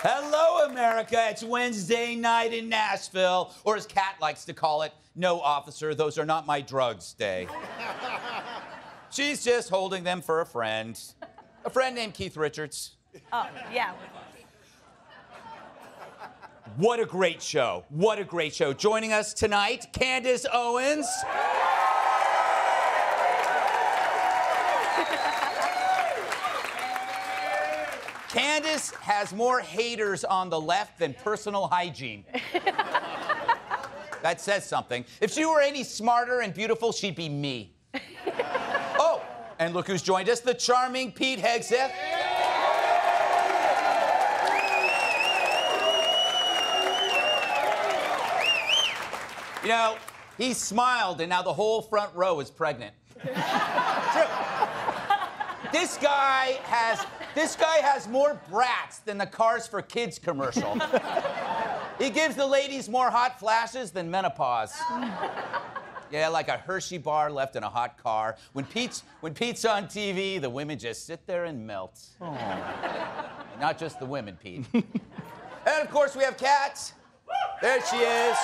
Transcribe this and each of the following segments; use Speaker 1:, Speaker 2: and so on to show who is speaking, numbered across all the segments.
Speaker 1: Hello, America. It's Wednesday night in Nashville, or as Kat likes to call it, no, officer, those are not my drugs day. She's just holding them for a friend named Keith Richards.
Speaker 2: Oh, yeah.
Speaker 1: What a great show. What a great show. Joining us tonight, Candace Owens. Candace has more haters on the left than personal hygiene. That says something. If she were any smarter and beautiful, she'd be me. Oh, and look who's joined us, the charming Pete Hegseth. You know, he smiled, and now the whole front row is pregnant. True. This guy has more brats than the Cars for Kids commercial. He gives the ladies more hot flashes than menopause. Yeah, like a Hershey bar left in a hot car. When Pete's on TV, the women just sit there and melt. Not just the women, Pete. And of course, we have Kat. There she is.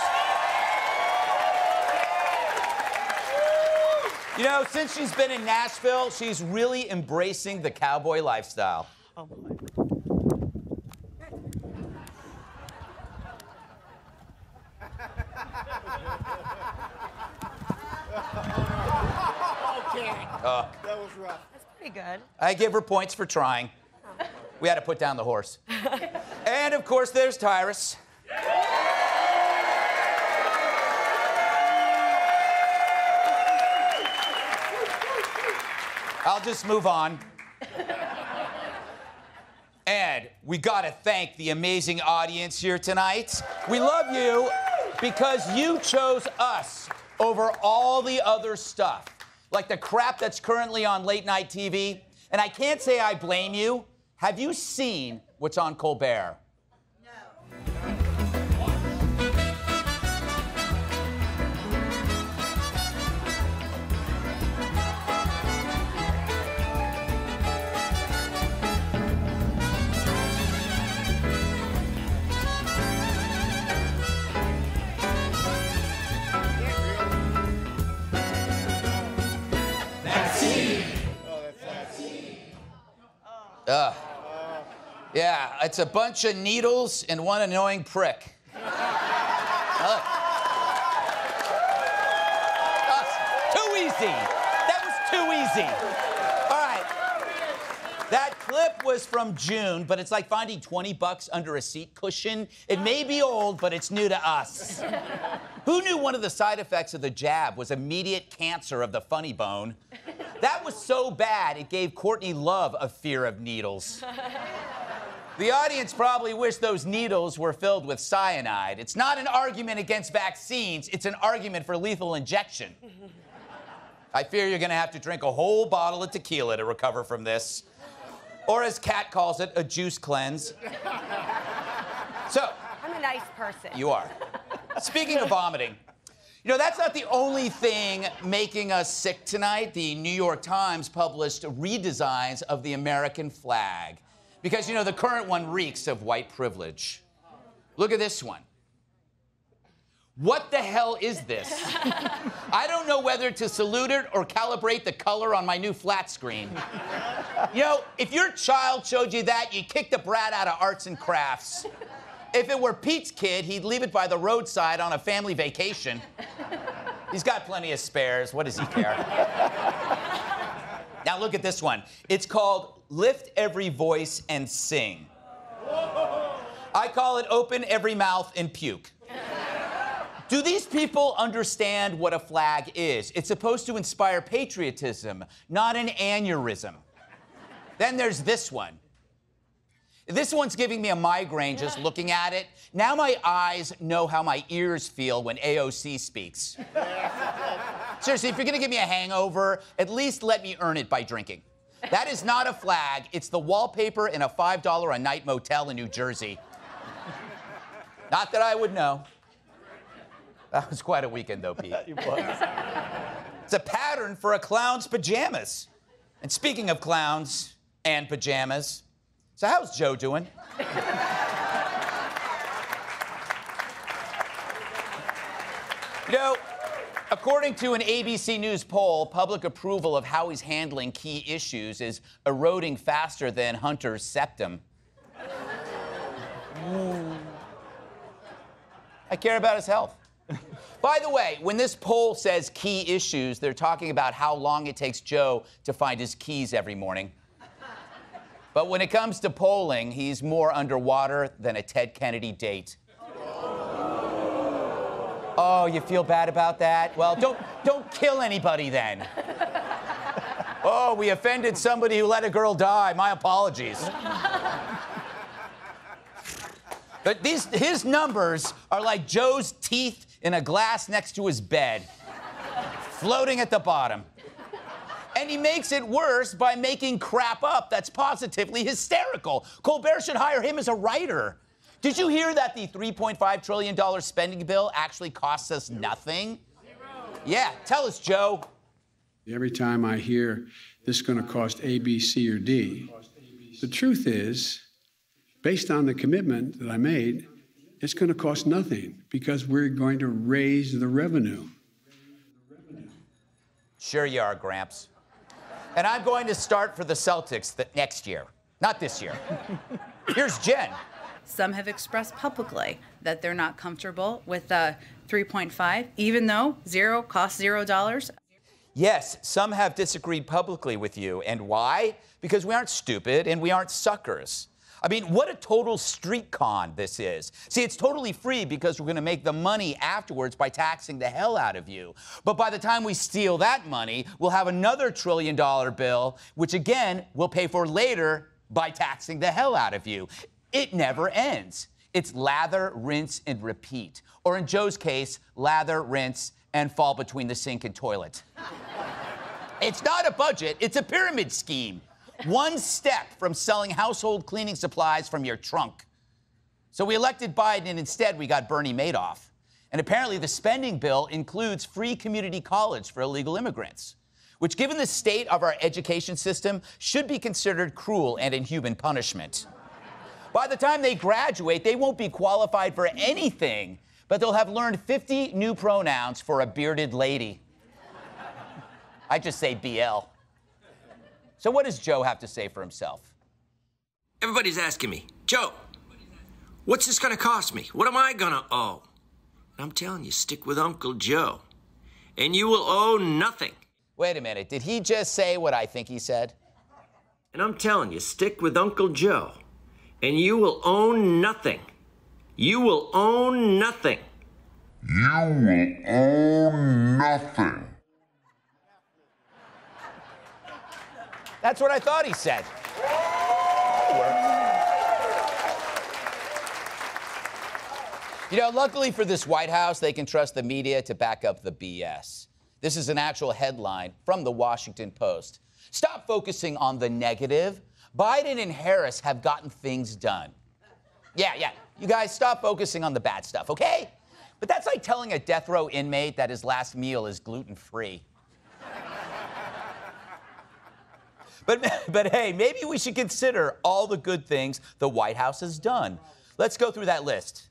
Speaker 1: You know, since she's been in Nashville, she's really embracing the cowboy lifestyle.
Speaker 2: Oh, boy.
Speaker 3: That was rough.
Speaker 2: That's pretty good.
Speaker 1: I give her points for trying. We had to put down the horse. And, of course, there's Tyrus. I'll just move on. And we gotta thank the amazing audience here tonight. We love you because you chose us over all the other stuff, like the crap that's currently on late night TV. And I can't say I blame you. Have you seen what's on Colbert? Yeah, it's a bunch of needles and one annoying prick. Too easy. That was too easy. All right. That clip was from June, but it's like finding 20 bucks under a seat cushion. It may be old, but it's new to us. Who knew one of the side effects of the jab was immediate cancer of the funny bone? That was so bad, it gave Courtney Love a fear of needles. The audience probably wished those needles were filled with cyanide. It's not an argument against vaccines, it's an argument for lethal injection. I fear you're gonna have to drink a whole bottle of tequila to recover from this. Or as Kat calls it, a juice cleanse. So.
Speaker 2: I'm a nice person.
Speaker 1: You are. Speaking of vomiting, you know, that's not the only thing making us sick tonight. The New York Times published redesigns of the American flag. Because, you know, the current one reeks of white privilege. Look at this one. What the hell is this? I don't know whether to salute it or calibrate the color on my new flat screen. You know, if your child showed you that, you'd kick the brat out of arts and crafts. If it were Pete's kid, he'd leave it by the roadside on a family vacation. He's got plenty of spares. What does he care? Now look at this one. It's called Lift Every Voice and Sing. I call it Open Every Mouth and Puke. Do these people understand what a flag is? It's supposed to inspire patriotism, not an aneurysm. Then there's this one. This one's giving me a migraine just looking at it. Now my eyes know how my ears feel when AOC speaks. Seriously, if you're gonna give me a hangover, at least let me earn it by drinking. That is not a flag. It's the wallpaper in a $5 a night motel in New Jersey. Not that I would know. That was quite a weekend, though, Pete.
Speaker 3: It was.
Speaker 1: It's a pattern for a clown's pajamas. And speaking of clowns and pajamas. So how's Joe doing? You know, according to an ABC News poll, public approval of how he's handling key issues is eroding faster than Hunter's septum. I care about his health. By the way, when this poll says key issues, they're talking about how long it takes Joe to find his keys every morning. But when it comes to polling, he's more underwater than a Ted Kennedy date. Oh, you feel bad about that? Well, don't kill anybody then. Oh, we offended somebody who let a girl die. My apologies. But his numbers are like Joe's teeth in a glass next to his bed, floating at the bottom. And he makes it worse by making crap up that's positively hysterical. Colbert should hire him as a writer. Did you hear that the $3.5 trillion spending bill actually costs us nothing? Yeah, tell us, Joe.
Speaker 4: Every time I hear this is going to cost A, B, C, or D, the truth is, based on the commitment that I made, it's going to cost nothing because we're going to raise the revenue.
Speaker 1: Sure you are, Gramps. And I'm going to start for the Celtics next year, not this year. Here's Jen.
Speaker 5: Some have expressed publicly that they're not comfortable with 3.5, even though zero costs $0.
Speaker 1: Yes, some have disagreed publicly with you. And why? Because we aren't stupid and we aren't suckers. I mean, what a total street con this is. See, it's totally free because we're going to make the money afterwards by taxing the hell out of you. But by the time we steal that money, we'll have another $1 trillion bill, which again, we'll pay for later by taxing the hell out of you. It never ends. It's lather, rinse, and repeat. Or in Joe's case, lather, rinse, and fall between the sink and toilet. It's not a budget, it's a pyramid scheme. One step from selling household cleaning supplies from your trunk. So we elected Biden, and instead we got Bernie Madoff. And apparently the spending bill includes free community college for illegal immigrants, which, given the state of our education system, should be considered cruel and inhuman punishment. By the time they graduate, they won't be qualified for anything, but they'll have learned 50 new pronouns for a bearded lady. I just say BL. So what does Joe have to say for himself?
Speaker 6: Everybody's asking me, Joe, what's this gonna cost me? What am I gonna owe? And I'm telling you, stick with Uncle Joe, and you will owe nothing.
Speaker 1: Wait a minute, did he just say what I think he said?
Speaker 6: And I'm telling you, stick with Uncle Joe, and you will own nothing. You will own nothing.
Speaker 7: You will own nothing.
Speaker 1: That's what I thought he said. You know, luckily for this White House, they can trust the media to back up the BS. This is an actual headline from the Washington Post. Stop focusing on the negative. Biden and Harris have gotten things done. Yeah. You guys stop focusing on the bad stuff, okay? But that's like telling a death row inmate that his last meal is gluten-free. But hey, maybe we should consider all the good things the White House has done. Let's go through that list.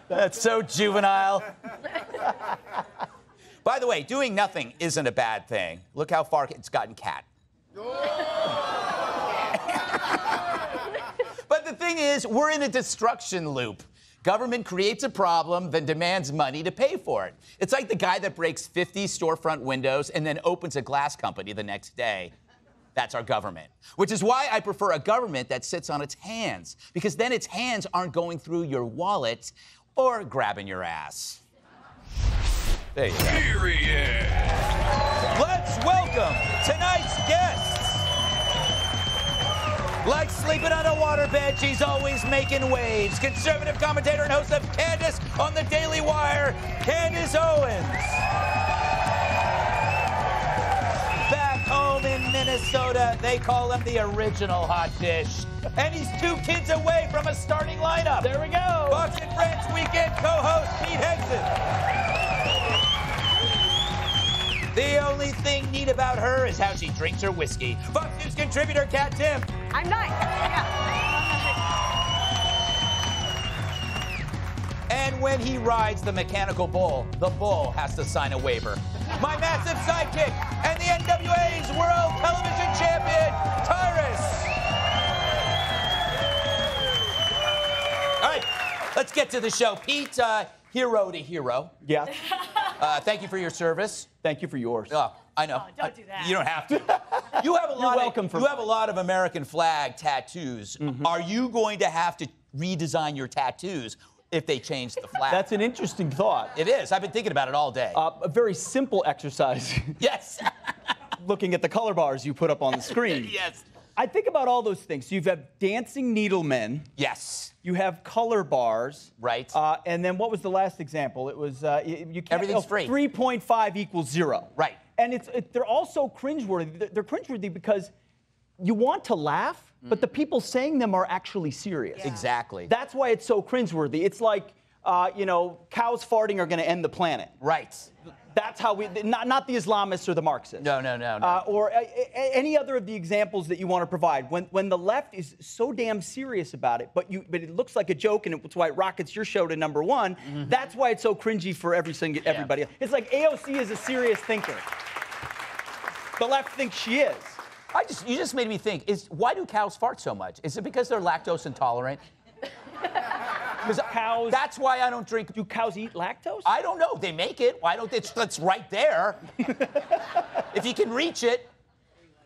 Speaker 1: That's so juvenile. By the way, doing nothing isn't a bad thing. Look how far it's gotten Cat. But the thing is, we're in a destruction loop. Government creates a problem, then demands money to pay for it. It's like the guy that breaks 50 storefront windows and then opens a glass company the next day. That's our government. Which is why I prefer a government that sits on its hands, because then its hands aren't going through your wallet or grabbing your ass. There you go.
Speaker 7: Period.
Speaker 1: Let's welcome tonight's guests. Like sleeping on a waterbed, she's always making waves. Conservative commentator and host of Candace on the Daily Wire, Candace Owens. Back home in Minnesota, they call him the original hot dish. And he's 2 kids away from a starting lineup.
Speaker 8: There we go.
Speaker 1: Fox and Friends weekend co-host Pete Hegseth. The only thing neat about her is how she drinks her whiskey. Fox News contributor Kat Timpf.
Speaker 2: I'm nice. Yeah.
Speaker 1: And when he rides the mechanical bull, the bull has to sign a waiver. My massive sidekick and the NWA's World Television Champion, Tyrus. All right, let's get to the show. Pete, hero to hero.
Speaker 8: Yeah.
Speaker 1: Thank you for your service.
Speaker 8: Thank you for yours.
Speaker 1: Oh, I know.
Speaker 2: Oh, don't do that.
Speaker 1: You don't have to. You have a lot.
Speaker 8: welcome for
Speaker 1: you have a lot of American flag tattoos. Are you going to have to redesign your tattoos if they change the flag?
Speaker 8: That's an interesting thought.
Speaker 1: It is. I've been thinking about it all day.
Speaker 8: A very simple exercise.
Speaker 1: Yes.
Speaker 8: Looking at the color bars you put up on the screen.
Speaker 1: Yes.
Speaker 8: I think about all those things. So you have dancing needlemen.
Speaker 1: Yes.
Speaker 8: You have color bars.
Speaker 1: Right.
Speaker 8: And then what was the last example? It was you can't,
Speaker 1: Everything's free.
Speaker 8: 3.5 equals 0.
Speaker 1: Right.
Speaker 8: And they're also cringeworthy. They're cringeworthy because you want to laugh, but the people saying them are actually serious.
Speaker 1: Yeah. Exactly.
Speaker 8: That's why it's so cringeworthy. It's like, cows farting are going to end the planet.
Speaker 1: Right.
Speaker 8: That's how we, not the Islamists or the Marxists.
Speaker 1: No.
Speaker 8: Or any other of the examples that you want to provide. When the left is so damn serious about it, but it looks like a joke, and it's why it rockets your show to #1. That's why it's so cringy for everybody else. It's like AOC is a serious thinker. The left thinks she is.
Speaker 1: You just made me think. Why do cows fart so much? Is it because they're lactose intolerant?
Speaker 8: Because cows.
Speaker 1: That's why I don't drink.
Speaker 8: Do cows eat lactose?
Speaker 1: I don't know. They make it. Why don't? It's right there. If you can reach it.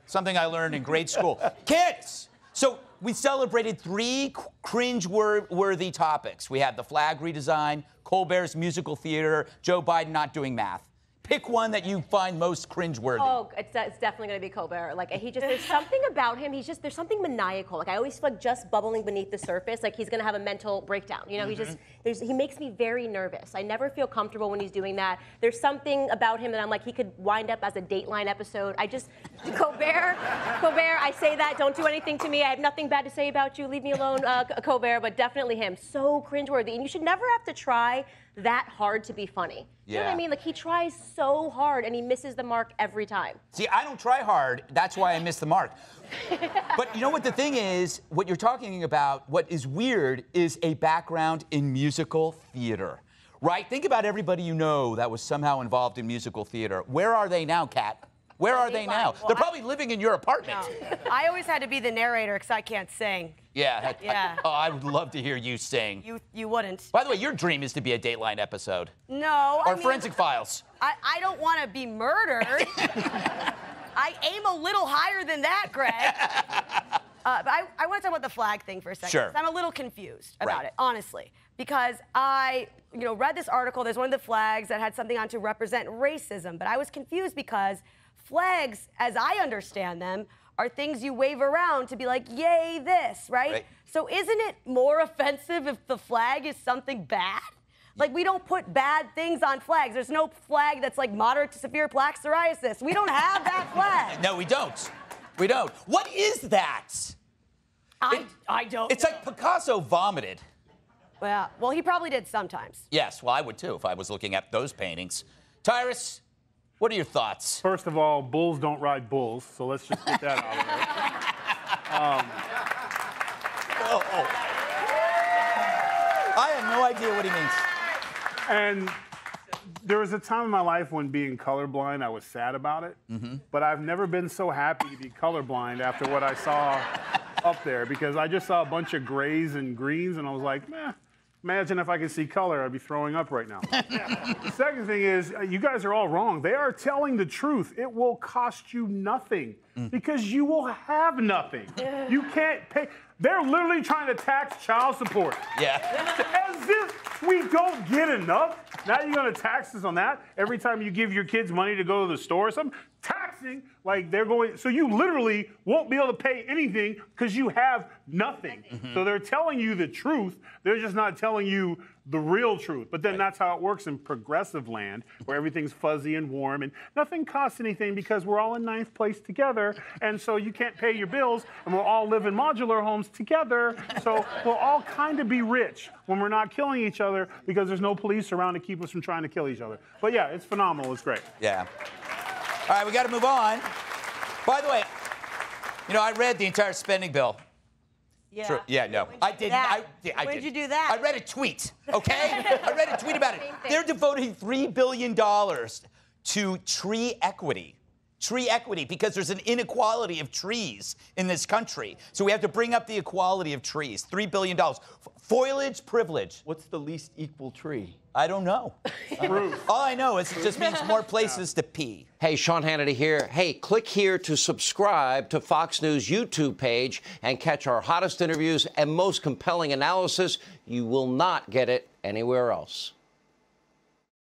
Speaker 1: Something I learned in grade school. Kids. So we celebrated 3 cringe-worthy topics. We had the flag redesign, Colbert's musical theater, Joe Biden not doing math. Pick one that you find most cringeworthy.
Speaker 9: Oh, it's definitely going to be Colbert. Like, there's something about him. There's something maniacal. Like, I always feel like just bubbling beneath the surface, like he's going to have a mental breakdown. You know, he makes me very nervous. I never feel comfortable when he's doing that. There's something about him that I'm like, he could wind up as a Dateline episode. Colbert, I say that, don't do anything to me. I have nothing bad to say about you. Leave me alone, Colbert, but definitely him. So cringeworthy. And you should never have to try that hard to be funny. You know what I mean? Like, he tries so hard and he misses the mark every time.
Speaker 1: See, I don't try hard. That's why I miss the mark. But you know what the thing is? What you're talking about, what is weird, is a background in musical theater, right? Think about everybody you know that was somehow involved in musical theater. Where are they now, Kat? Where are they now?
Speaker 2: Well,
Speaker 1: they're probably living in your apartment.
Speaker 2: No. I always had to be the narrator because I can't sing.
Speaker 1: Yeah.
Speaker 2: Yeah.
Speaker 1: I would love to hear you sing.
Speaker 2: You wouldn't.
Speaker 1: By the way, your dream is to be a Dateline episode.
Speaker 2: No.
Speaker 1: Or Forensic Files.
Speaker 2: I don't want to be murdered. I aim a little higher than that, Greg. But I want to talk about the flag thing for a second.
Speaker 1: Sure.
Speaker 2: I'm a little confused about it, honestly, because I read this article. There's one of the flags that had something on to represent racism, but I was confused because flags, as I understand them, are things you wave around to be like, yay, this, right? So isn't it more offensive if the flag is something bad? Like, we don't put bad things on flags. There's no flag that's like moderate to severe plaque psoriasis. We don't have that flag.
Speaker 1: No, we don't. We don't. What is that?
Speaker 2: I don't
Speaker 1: It's like Picasso vomited.
Speaker 2: Well, he probably did sometimes.
Speaker 1: Yes, well, I would too if I was looking at those paintings. Tyrus, what are your thoughts?
Speaker 3: First of all, bulls don't ride bulls, so let's just get that out of there.
Speaker 1: I have no idea what he means.
Speaker 3: And there was a time in my life when being colorblind, I was sad about it. But I've never been so happy to be colorblind after what I saw up there, because I just saw a bunch of grays and greens, and I was like, meh. Imagine if I could see color, I'd be throwing up right now. The second thing is, you guys are all wrong. They are telling the truth. It will cost you nothing because you will have nothing. You can't pay. They're literally trying to tax child support.
Speaker 1: Yeah.
Speaker 3: As if we don't get enough. Now you're going to tax us on that every time you give your kids money to go to the store or something. Tax taxing. Like they're going, so you literally won't be able to pay anything because you have nothing. So they're telling you the truth. They're just not telling you the real truth. But then that's how it works in progressive land, where everything's fuzzy and warm and nothing costs anything because we're all in ninth place together. And so you can't pay your bills and we'll all live in modular homes together. So we'll all kind of be rich when we're not killing each other because there's no police around to keep us from trying to kill each other. But yeah, it's phenomenal. It's great.
Speaker 1: Yeah. All right, we got to move on. By the way, you know, I read the entire spending bill.
Speaker 2: Yeah.
Speaker 1: True. Yeah, no, I didn't. I
Speaker 2: When'd you do that?
Speaker 1: I read a tweet, okay? I read a tweet about it. They're devoting $3 billion to tree equity. Tree equity, because there's an inequality of trees in this country. So we have to bring up the equality of trees. $3 billion. Foliage privilege.
Speaker 8: What's the least equal tree?
Speaker 1: I don't know. All I know is it just means more places to pee.
Speaker 10: Hey, Sean Hannity here. Hey, click here to subscribe to Fox News YouTube page and catch our hottest interviews and most compelling analysis. You will not get it anywhere else.